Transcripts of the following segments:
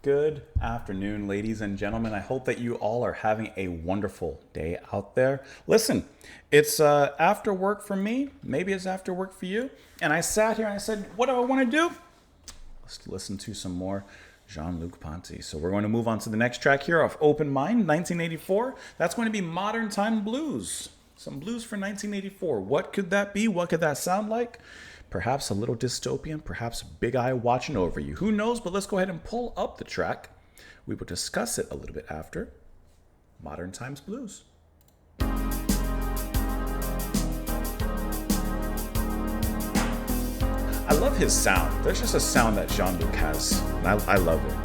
Good afternoon, ladies and gentlemen. I hope that you all are having a wonderful day out there. Listen, it's after work for me. Maybe it's after work for you. And I sat here and I said, what do I want to do? Let's listen to some more Jean-Luc Ponty. So we're going to move on to the next track here of Open Mind, 1984. That's going to be Modern Time Blues. Some blues for 1984. What could that be? What could that sound like? Perhaps a little dystopian, perhaps Big Eye watching over you. Who knows? But let's go ahead and pull up the track. We will discuss it a little bit after Modern Times Blues. I love his sound. There's just a sound that Jean-Luc has, and I love it.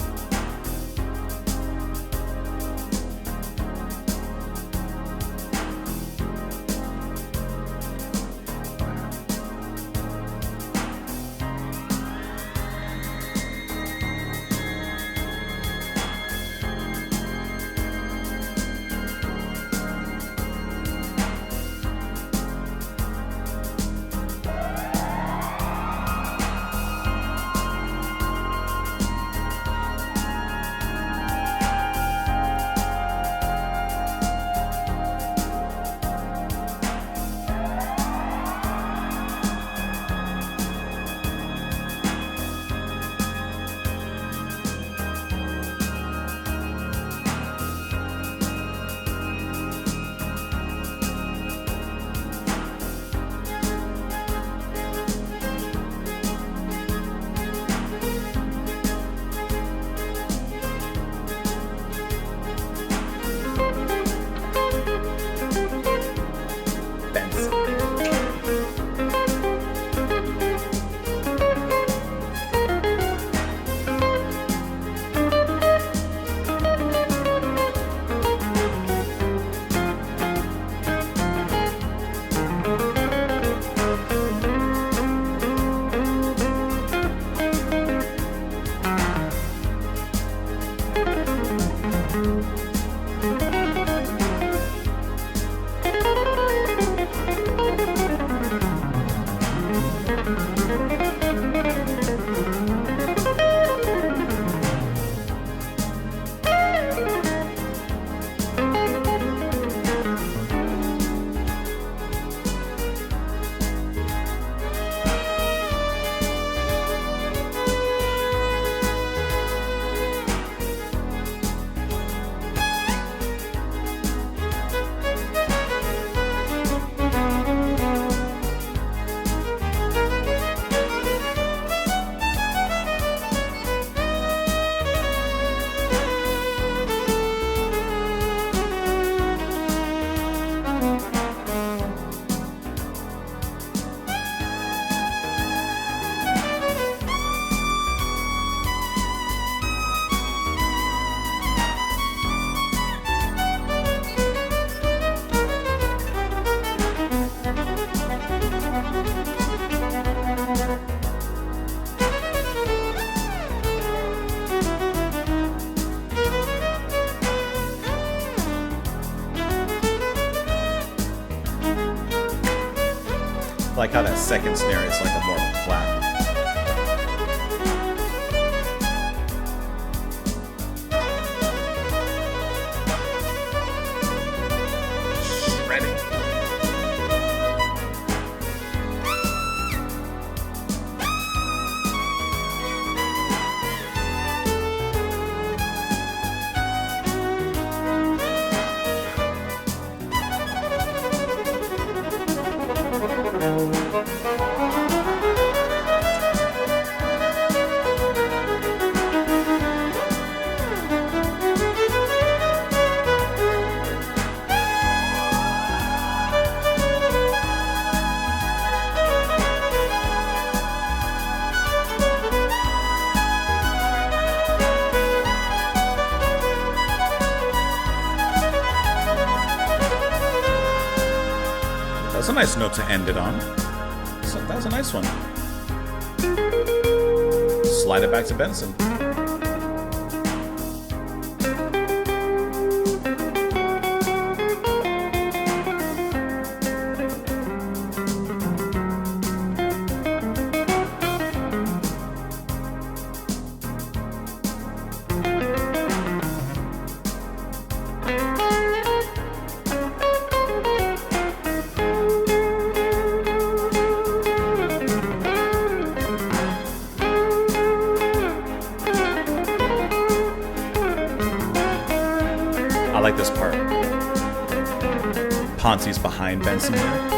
I like how that second snare is like a more flat. Shredding. That's a nice note to end it on. So that was a nice one. Slide it back to Benson. like this part. Ponty's behind Benson here.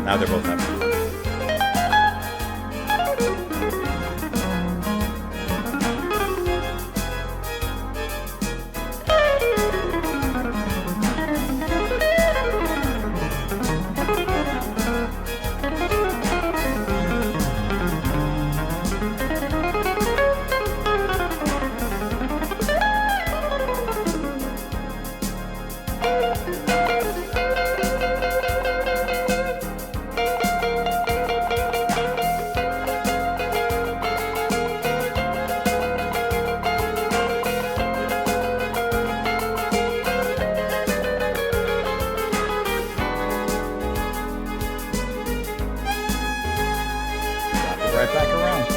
Now they're both having fun. Right back around.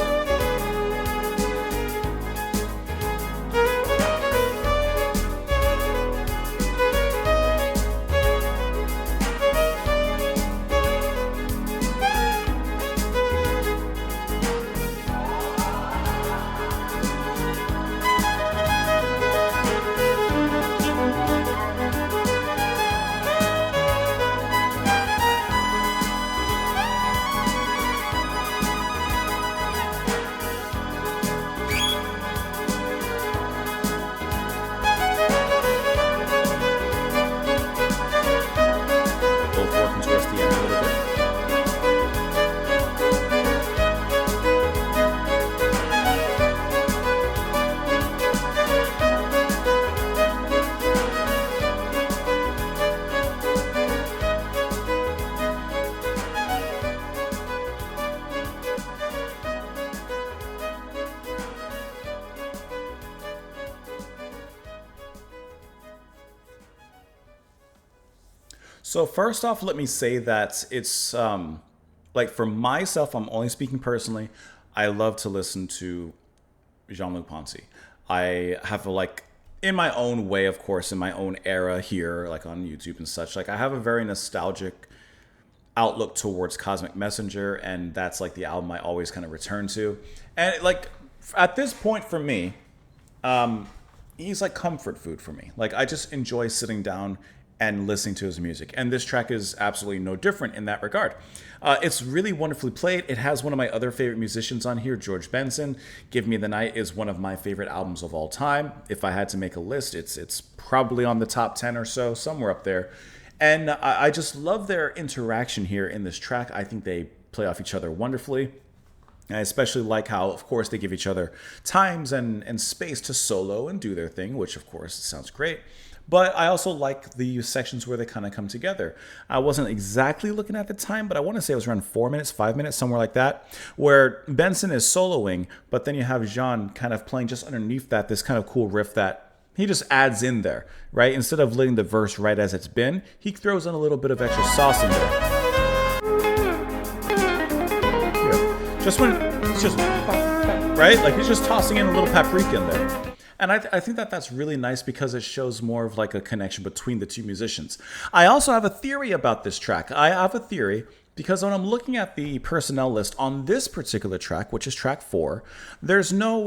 So first off, let me say that it's like for myself, I'm only speaking personally. I love to listen to Jean-Luc Ponty. I have like in my own way, of course, in my own era here, like on YouTube and such. Like I have a very nostalgic outlook towards Cosmic Messenger, and that's like the album I always kind of return to. And like at this point for me, he's like comfort food for me. Like I just enjoy sitting down and listening to his music. And this track is absolutely no different in that regard. It's really wonderfully played. It has one of my other favorite musicians on here, George Benson. Give Me the Night is one of my favorite albums of all time. If I had to make a list, it's probably on the top 10 or so, somewhere up there. And I just love their interaction here in this track. I think they play off each other wonderfully. And I especially like how, of course, they give each other times and space to solo and do their thing, which, of course, sounds great. But I also like the sections where they kind of come together. I wasn't exactly looking at the time, but I want to say it was around 4 minutes, 5 minutes, somewhere like that, where Benson is soloing, but then you have Jean kind of playing just underneath that, this kind of cool riff that he just adds in there, right? Instead of letting the verse right as it's been, he throws in a little bit of extra sauce in there. Yeah. Just when it's just, right? Like he's just tossing in a little paprika in there. And I think that that's really nice because it shows more of like a connection between the two musicians. I also have a theory about this track. I have a theory because when I'm looking at the personnel list on this particular track, which is track 4, there's no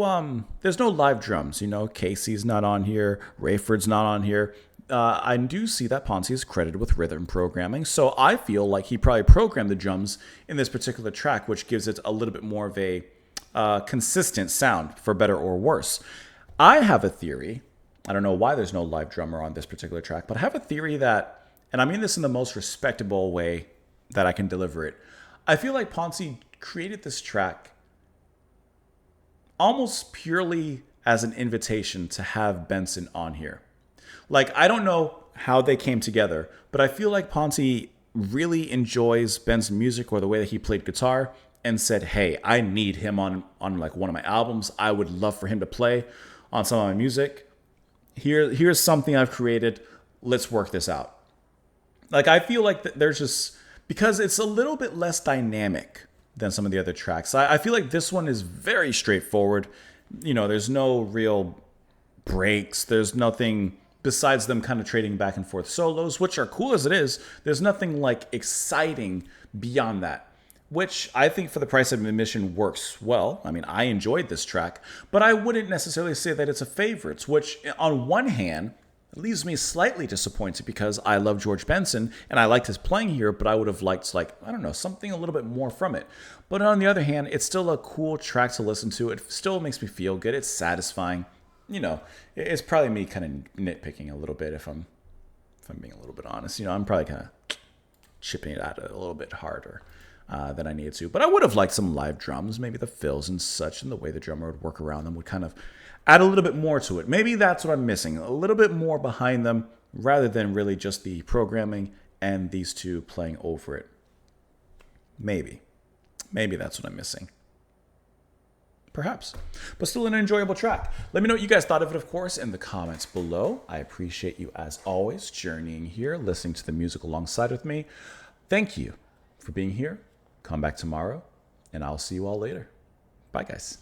live drums. You know, Casey's not on here, Rayford's not on here. I do see that Ponty is credited with rhythm programming, so I feel like he probably programmed the drums in this particular track, which gives it a little bit more of a consistent sound, for better or worse. I have a theory. I don't know why there's no live drummer on this particular track, but I have a theory that, and I mean this in the most respectable way that I can deliver it. I feel like Ponty created this track almost purely as an invitation to have Benson on here. Like, I don't know how they came together, but I feel like Ponty really enjoys Benson's music or the way that he played guitar and said, hey, I need him on like one of my albums. I would love for him to play on some of my music. Here's something I've created. let's work this out. Like, I feel like there's just, because it's a little bit less dynamic than some of the other tracks. I feel like this one is very straightforward. You know, there's no real breaks. There's nothing besides them kind of trading back and forth solos, which are cool as it is. There's nothing like exciting beyond that, which I think for the price of admission works well. I mean, I enjoyed this track, but I wouldn't necessarily say that it's a favorite, which on one hand leaves me slightly disappointed because I love George Benson and I liked his playing here, but I would have liked, like, I don't know, something a little bit more from it. But on the other hand, it's still a cool track to listen to. It still makes me feel good. It's satisfying. You know, it's probably me kind of nitpicking a little bit if I'm being a little bit honest. You know, I'm probably kind of chipping it out a little bit harder than I needed to. But I would have liked some live drums, maybe the fills and such, and the way the drummer would work around them would kind of add a little bit more to it. Maybe that's what I'm missing, a little bit more behind them rather than really just the programming and these two playing over it. Maybe that's what I'm missing. Perhaps. But still an enjoyable track. Let me know what you guys thought of it, of course, in the comments below. I appreciate you, as always, journeying here, listening to the music alongside with me. Thank you for being here. Come back tomorrow, and I'll see you all later. Bye, guys.